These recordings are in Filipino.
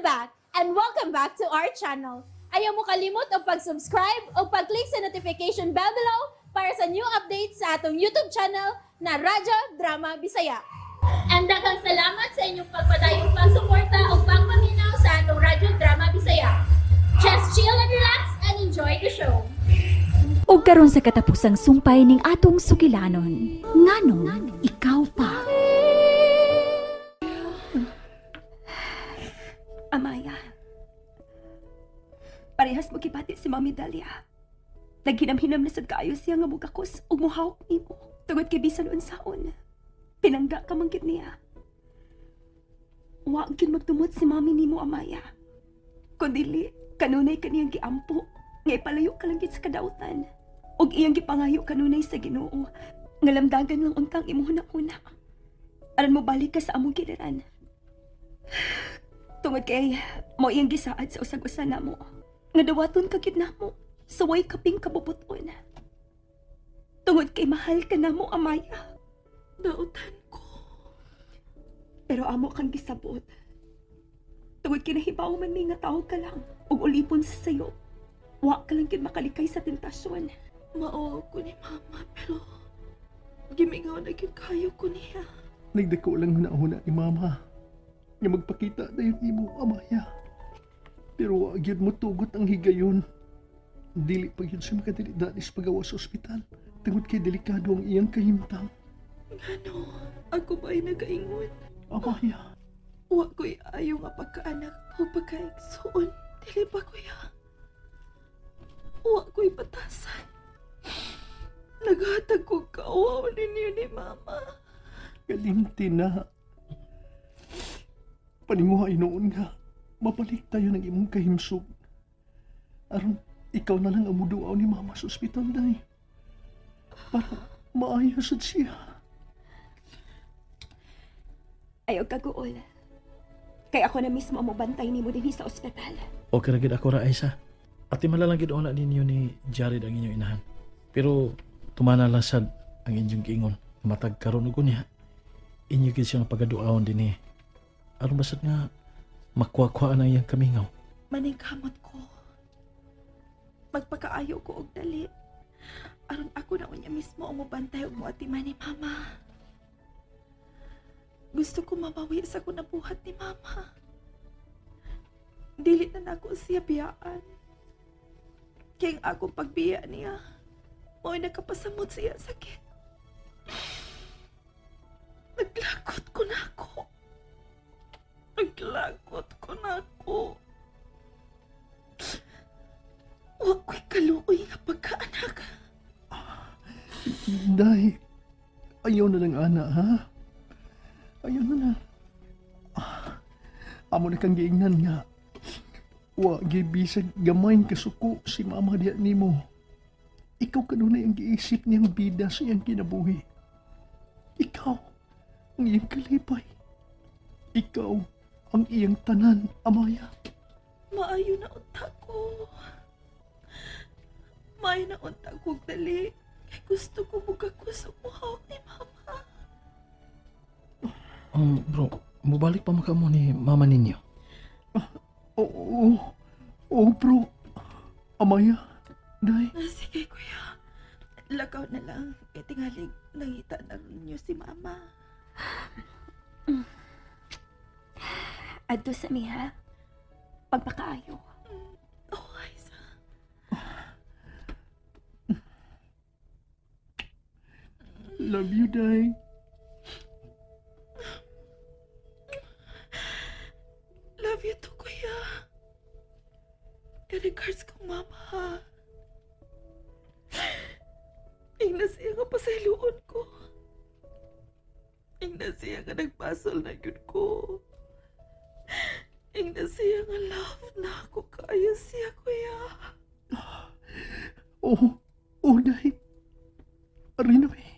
I'm back, and welcome back to our channel. Ayaw mo kalimot o pag-subscribe o pag-click sa notification bell below para sa new updates sa atong YouTube channel na Radyo Drama Bisaya. And daghang salamat sa inyong pagpadayong pagsuporta o pagpaminaw sa atong Radyo Drama Bisaya. Just chill and relax and enjoy the show. O karon sa katapusang sumpay ning atong sugilanon, nganong ikaw pa. Amaya, parehas mo kibati si Mami Dalia. Naghinam-hinam na sad kaayo siya nga mugakos ug mohawk nimo. Tungod kay bisan unsaon. Pinangga ka man gid niya. Wa gyud magtumot si Mami nimo, Amaya. Kundili kanunay kaniyang giampo nga ipalayo ka lang gid sa kadautan. Ug iyang gipangayo kanunay sa Ginoo nga lamdagan lang untang imong una. Aron mo balik ka sa among giliran. Tungod kay mo iyang gisaad sa usag-usa namo nga dawaton ka gid namo sa way kaping kabubuton. Tungod kay mahal ka namo, Amaya. Dautan ko. Pero amo kang gisabot. Tungod kay nahibaw man mi nga tawo ka lang ug ulipon sa sayo. Wa ka lang gid makalikay sa tentasyon. Mao ko ni Mama, pero gimingaw na gid kayo ko niya. Nagdako lang hunahuna ni Mama nga magpakita dayon nimo, Amaya. Pero wa gyud mo tugot ang higayon. Dili pa gyud siya makadili danis pagawa sa ospital tungod kay delikado ang iyang kahimtang. Ano? Ako ba'y nagaingon? Amaya, Wa ko'y ayaw nga pagkaanak o pagkaigsoon. Dili ba kuya? Wa ko'y batasan. Naghatag ko kawaw ninyo ni Mama. kalimti na. Paninguha noon nga, mabalik tayo ng imong kahimsog. Aron, ikaw na lang ang muduaw ni Mama sa ospital, day. Para maayos at siya. Ayaw kaguol. Kaya ako na mismo ang mabantay ni mo din sa ospital. Okay ra gid ako ra, Aisa. Ati malalangid ona ninyo ni Jared ang inyong inahan. Pero tumana lang sad ang inyong giingon. Matag karon ug niya. Inyo gid siya nga pagaduaon dinhi. Aron basad nga makuha-kuha na iyang kamingaw. Maningkamot ko. Magpakaayo ko og dali. Aron ako na unya mismo ang mabantay og moatiman ni Mama. Gusto ko mabawi sa kunabuhat ni Mama. Dili na ako siya biyaan. Kaya ang akong pagbiya niya, mo'y nakapasamot siya sakit. Naglakot ko na ako. Naglakot ko na ako. Wa ko'y kaluoy nga pagkaanak. Day, ayaw na lang ana, ha? Ayaw na. Amo na kang giingnan nga. Wa gibisag gamay kasuko si Mama diya nimo. Ikaw kanunay ang giisip niyang bida sa iyang kinabuhi. Ikaw ang iyang kalipay. Ikaw ang iyang tanan, Amaya. Maayo na unta ko. Maayo na unta ko dali. Kaya gusto ko mugakos ang muhawak ni Mama. Bro, mubalik pa maka mo ni mama ninyo. Oo, bro. Amaya, day. Sige, kuya. Lakaw na lang. Kaya tingaling nangita na ninyo si Mama. Adto sa miha. Pagpakaayo. Oh, Aisa. Love you, day. Love you too, kuya. Regards kong Mama. Ingna siya nga pasayloon ko. Ingna siya nga nagpasol na yun ko. Ingna siya nga love na ako kaya siya, kuya. Oo, day. Arin na, eh.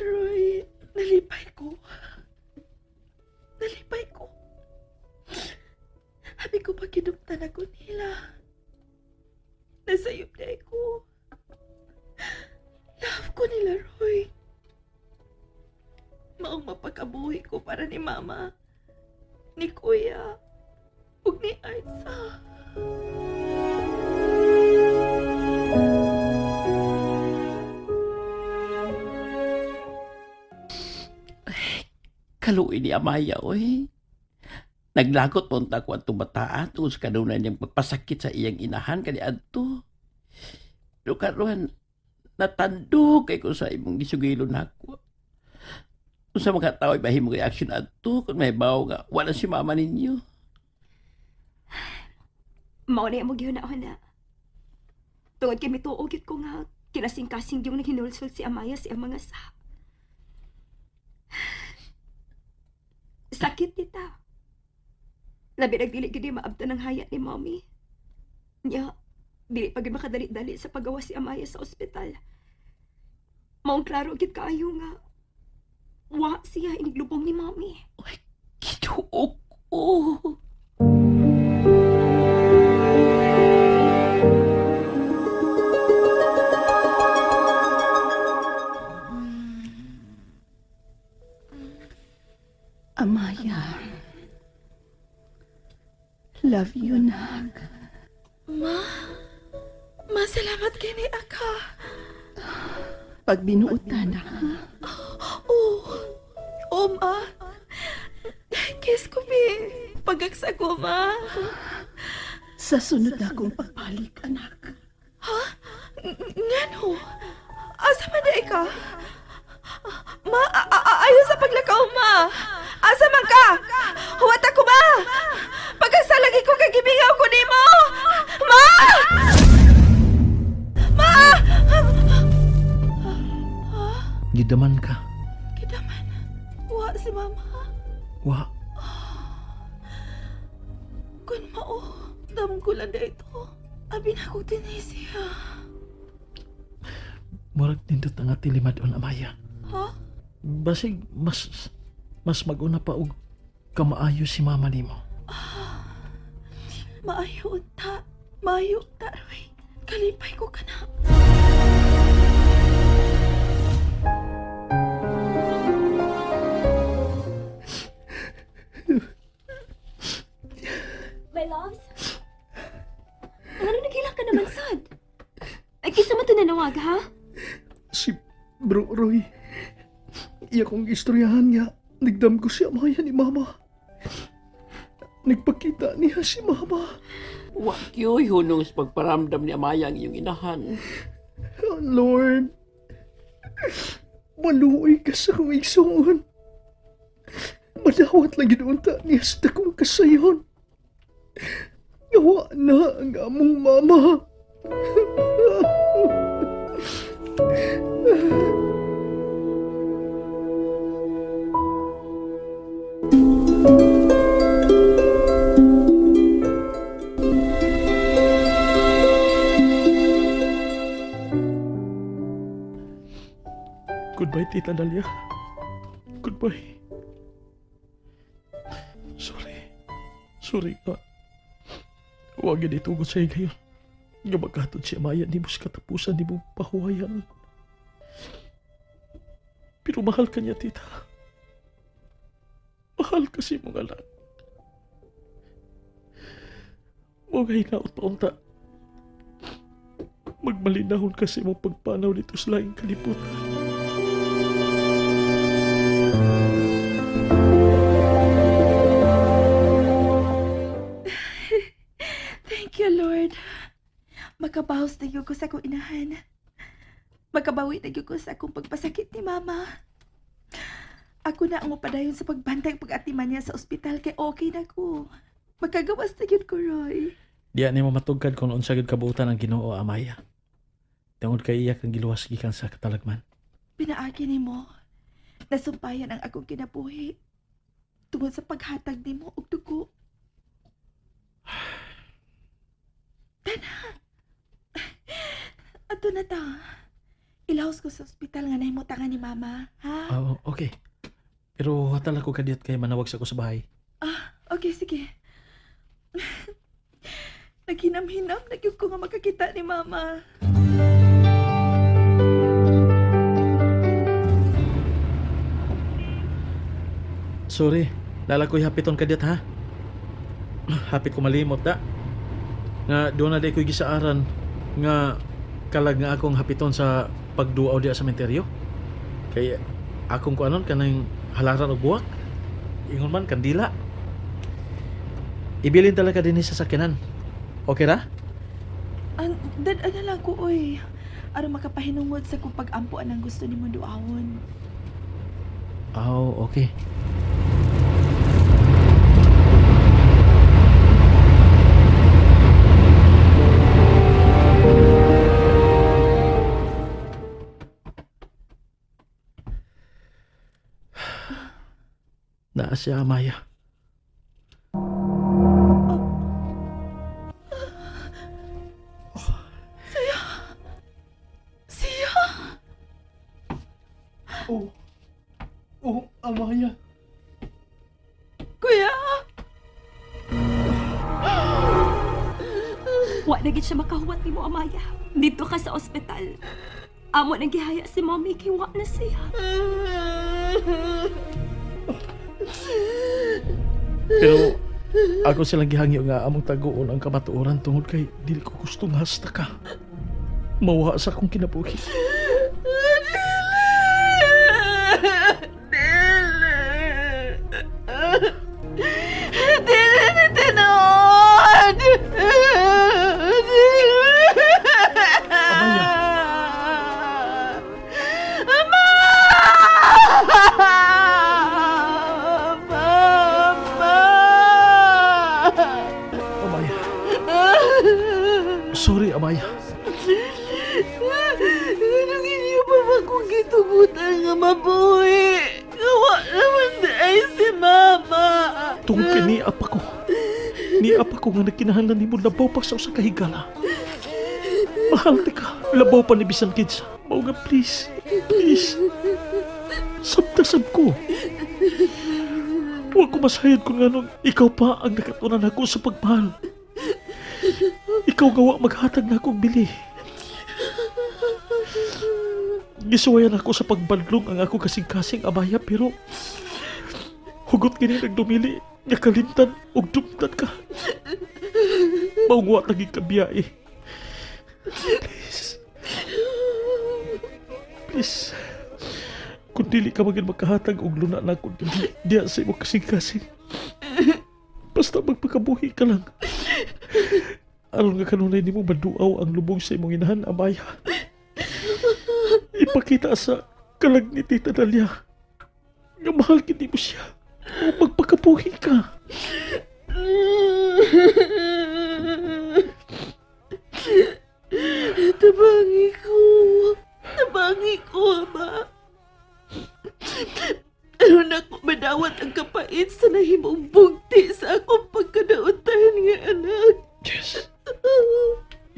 Roy, nalipay ko. Nalipay ko. Habi ko pa kinuptan ako nila. Nasayop na ako. Love ko nila, Roy. Maong mapakabuhi ko para ni Mama, ni Kuya, ug ni Aiza. Kaluoy ni Amaya, oy. Naglagot po ang ko at tumataan tungkol sa kanunay niyang pagpasakit sa iyang inahan kani adto. Pero karon natandog kay ko sa imong gisugilo nako. Kung sa mga tao bahimong reaction adto kung may bawo nga wala si mama ninyo. Mao na mo gyud na. Tungod kay mituog gyud ko nga kinasing-kasing yung naghinulsol si Amaya si ang mga sa. Sakit nita. Labi nagdili gid maabtan ng hayat ni Mommy. Nya, dili pa gid makadali-dali sa pagawa si Amaya sa ospital. Maong klaro gid kaayo nga wa siya iniglubong ni Mommy. Kituok ko. Amaya. Love you, Nak. Masalamat kini aka. Pag binuutan na, Ma. Kiss ko, bi. Pagaksa ko, ma. sa sunod na akong pagbalik, anak. Ngano? Asa man na ka? Ma, ayo sa paglakaw, ma. Asa man ka? Huwat ako, ma. Pagkasa lagi ko kagibingaw ko ni mo. Ma! Ma! Gidaman ka. Kidaman. Wa si mama. Wa. Kun mao, damong ko lang ito. Abi na ko tinisya. Murag nindot ang atilimad on Amaya. Ha? Basig mas mag-una pa og kamaayo si mama nimo. Maayo ta. Maayo ta, Roy. Kalipay ko ka na. My loves? Ano nagila ka naman, Sad? Ay, kisa mo ito nanawag, ha? Si Bro Roy. Iya kong istoryahan nga. Nagdam ko si Amaya ni Mama. Nagpakita niya si Mama. Wa kyoy hunong sa pagparamdam ni Amaya ang iyong inahan. Oh, Lord. Maluoy ka sa kong igsoon. Madawat lang ginuunta niya sa takong kasayon. Yawa na ang among mama. Goodbye, Tita Dalia. Goodbye. Sorry ka. Huwag yun itugod sa'yo ngayon. Nga magkatod si Amaya ni mo sa katapusan ni mo pahuwayan. Pero mahal ka niya, Tita. Mahal kasi mong anak. Huwag hinaot pa unta. Magmalinahon kasi mong pagpanaw dito sa laing kaliputan. Thank you, Lord. Makabawas na ko sa akong inahan. Makabawi na ko sa akong pagpasakit ni Mama. Ako na ang upadayon sa pagbantay pag-atiman niya sa ospital kay okay na ko. Makagawas na yun ko, Roy. Diya ni mo matugkad kung unsa gid kabuutan ang Ginoo, Amaya. Tungod kay iya kang giluwas gikan sa katalagman. Pinaagi ni mo. Nasumpayan ang akong kinabuhi. Tungod sa paghatag ni mo og dugo. Tana. Ato na ta. Ilaos ko sa ospital nga nahimutangan ni Mama, ha? Oo, okay. Pero hatala ko kadiyot kay manawag sa ko sa bahay. Okay, sige. Naghinam-hinam na gyud ko nga makakita ni mama. Sorry, lalakoy hapiton ka dit ha. Hapit ko malimot da. Nga doon na di ko'y gisaaran nga kalag nga akong hapiton sa pagduaw di sa sementeryo. Kay akong kuanon kanang halaran og buwak. Ingon man kandila. Ibilin talaga din sa sakyanan. Okay ra? Dad, lang ko, oy. Aron makapahinungod sa kung pag-ampuan ang gusto ni mo duawon. Oh, okay. Naa siya, Amaya. Siya! Oh, Amaya. Kuya! Wa na gid siya makahuwat ni mo, Amaya. Dito ka sa ospital. Amo nang gihaya si Mommy kay wa na siya. Pero ako silang gihangyo nga among taguon ang kamatuoran tungod kay dili ko gustong hasta ka. Mawa sa akong kinabuhi. Dili na tinood! Amaya. Amaya. Sorry, Amaya. Anong inyo pa ba kung gitugutan nga mabuhi? Gawa naman ay si Mama. Tungkol kay niapa ko. Niapa ko nga nagkinahanglan ni mo labaw pa sa usa ka higala. Mahal ka. Labaw pa ni bisan kids. Mao nga please. Please. Sabtasab ko. Huwag ko masayad kung anong ikaw pa ang nakatunan ako sa pagmahal. Ikaw gawa maghatag na akong bili. Gisuwayan ako sa pagbadlong ang ako kasing-kasing, Amaya, pero hugot kini nagdumili nga kalimtan og dumtan ka. Maungwa tagi kabiyae. Please. Please. Kung dili ka maging makahatag og luna na kung diya sa imo kasing-kasing. Basta magpakabuhi ka lang. Aron nga kanunay nimo maduaw ang lubong sa imong inahan, Amaya. Ipakita sa kalag ni Tita Dalia nga mahal kini mo siya o magpakabuhi ka. Tabangi ko, Ama. Aron ako madawat ang kapait sa nahimong bugti sa akong pagkadaotan nga anak. Yes.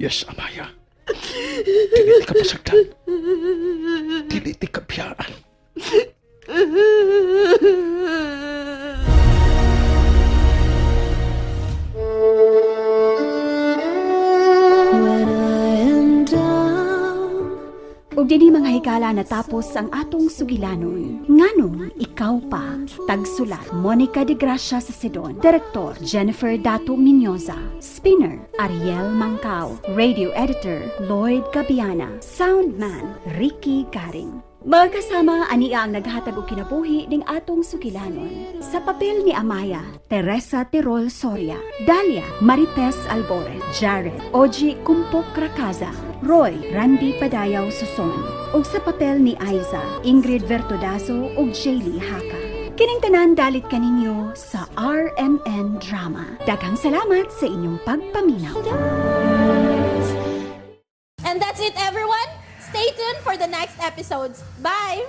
Yes, Amaya. Dili ka pasagdan. Dili ka biyaan. Ug dinhi mga higala natapos ang atong sugilanon. Nganong ikaw pa. Tagsulat Monica de Gracia sa Sidon. Direktor Jennifer Dato Minyoza. Spinner Ariel Mangkao. Radio Editor Lloyd Gabiana. Soundman Ricky Garing. Mga kasama, ania ang naghatag og kinabuhi ning atong sugilanon. Sa papel ni Amaya, Teresa Tirol Soria, Dalia Marites Albores, Jared Oji Kumpok Rakaza, Roy Randy Padayaw Suson, ug sa papel ni Aiza, Ingrid Vertodazo ug Jaylee Haka. Kining tanan dalit kaninyo sa RMN Drama. Daghang salamat sa inyong pagpaminaw. And that's it, everyone. Stay tuned for the next episodes. Bye!